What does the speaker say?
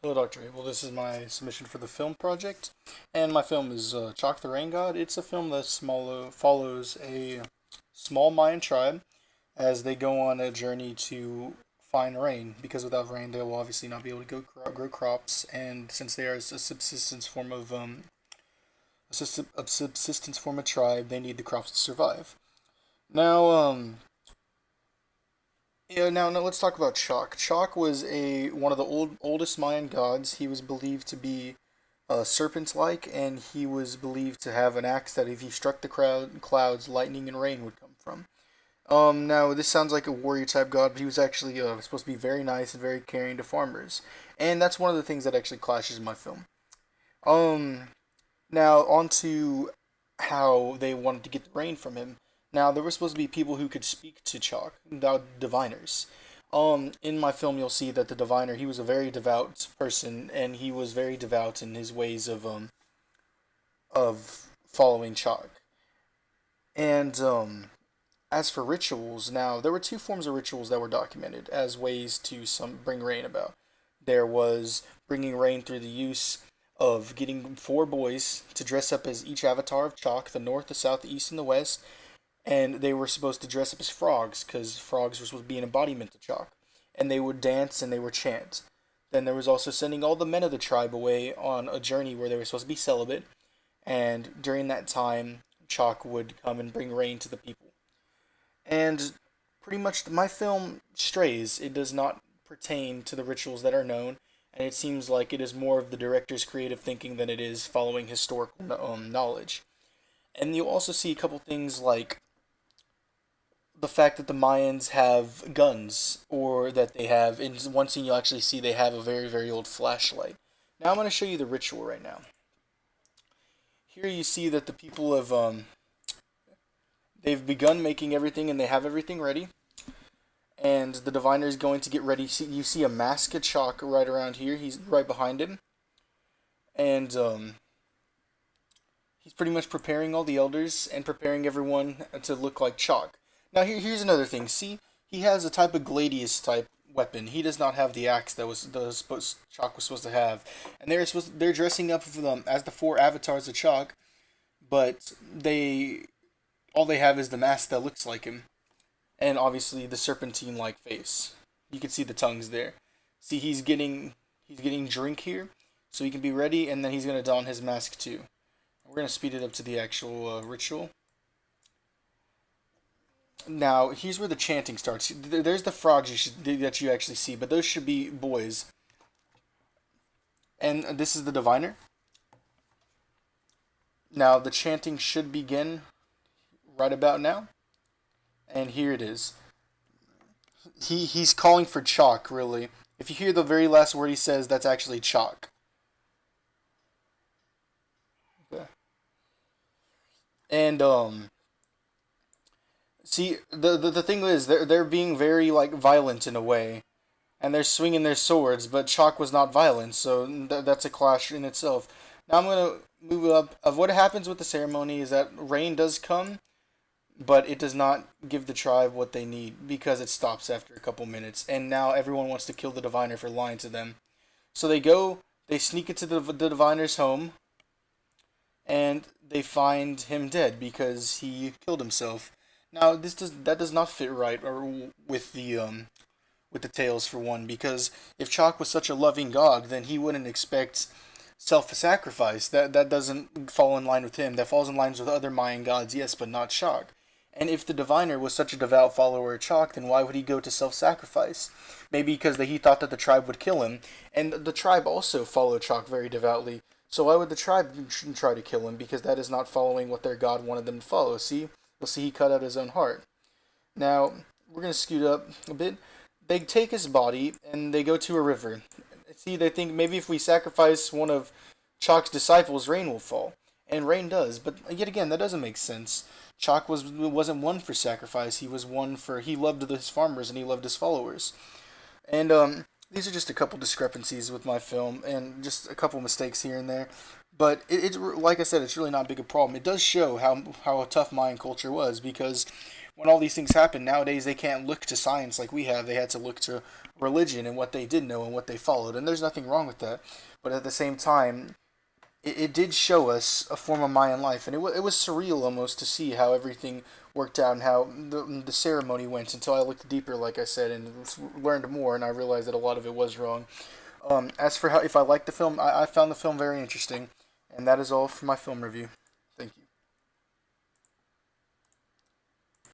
Hello, Dr. Abel. This is my submission for the film project, and my film is Chaac the Rain God. It's a film that follows a small Mayan tribe as they go on a journey to find rain, because without rain, they will obviously not be able to grow crops, and since they are a subsistence form of a subsistence form of tribe, they need the crops to survive. Now, now let's talk about Chaac. Chaac was a one of the oldest Mayan gods. He was believed to be serpent-like, and he was believed to have an axe that if he struck the clouds, lightning and rain would come from. Now this sounds like a warrior type god, but he was actually supposed to be very nice and very caring to farmers, and that's one of the things that actually clashes in my film. Um, Now on to how they wanted to get the rain from him. Now there were supposed to be people who could speak to Chaac, the diviners. In my film, you'll see that the diviner, he was a very devout person, and he was very devout in his ways of following Chaac. And as for rituals, now there were two forms of rituals that were documented as ways to some bring rain about. There was bringing rain through the use of getting four boys to dress up as each avatar of Chaac, the north, the south, the east, and the west, and they were supposed to dress up as frogs because frogs were supposed to be an embodiment of Chalk, and they would dance and they would chant. Then there was also sending all the men of the tribe away on a journey where they were supposed to be celibate, and during that time, Chalk would come and bring rain to the people. And pretty much my film strays. It does not pertain to the rituals that are known, and it seems like it is more of the director's creative thinking than it is following historical knowledge. And you'll also see a couple things like the fact that the Mayans have guns, or that they have, in one scene you'll actually see they have a very, very old flashlight. Now I'm going to show you the ritual right now. Here you see that the people have, they've begun making everything and they have everything ready. And the diviner is going to get ready. You see a mask of Chalk right around here. He's right behind him. And, he's pretty much preparing all the elders and preparing everyone to look like Chalk. Now here's another thing. See, he has a type of gladius type weapon. He does not have the axe that Chalk was supposed to have, and they're dressing up for them as the four avatars of Chalk, but all they have is the mask that looks like him, and obviously the serpentine like face. You can see the tongues there. See, he's getting drink here, so he can be ready, and then he's gonna don his mask too. We're gonna speed it up to the actual ritual. Now, here's where the chanting starts. There's the frogs that you actually see, but those should be boys. And this is the diviner. Now, the chanting should begin right about now. And here it is. He's calling for Chalk, really. If you hear the very last word he says, that's actually Chalk. Okay. And see, the thing is, they're being very like violent in a way, and they're swinging their swords. But Chalk was not violent, so that's a clash in itself. Now I'm gonna move up. Of what happens with the ceremony is that rain does come, but it does not give the tribe what they need because it stops after a couple minutes. And now everyone wants to kill the diviner for lying to them, so they sneak into the diviner's home, and they find him dead because he killed himself. Now that does not fit right or with the tales for one, because if Chalk was such a loving god, then he wouldn't expect self-sacrifice. That doesn't fall in line with him. That falls in line with other Mayan gods, yes, but not Chalk. And if the diviner was such a devout follower of Chalk, then why would he go to self-sacrifice? Maybe because he thought that the tribe would kill him, and the tribe also followed Chalk very devoutly. So why would the tribe try to kill him? Because that is not following what their god wanted them to follow. See, we'll see he cut out his own heart. Now we're gonna scoot up a bit. They take his body and they go to a river. See, they think maybe if we sacrifice one of Chalk's disciples, rain will fall, and rain does. But yet again, that doesn't make sense. Chalk wasn't one for sacrifice. He loved his farmers and he loved his followers. And these are just a couple discrepancies with my film and just a couple mistakes here and there. But it's like I said, it's really not big a problem. It does show how a tough Mayan culture was, because when all these things happen nowadays, they can't look to science like we have. They had to look to religion and what they did know and what they followed, and there's nothing wrong with that. But at the same time, it did show us a form of Mayan life, and it was surreal almost to see how everything worked out and how the ceremony went until I looked deeper, like I said, and learned more, and I realized that a lot of it was wrong. As for how if I liked the film, I found the film very interesting, and that is all for my film review.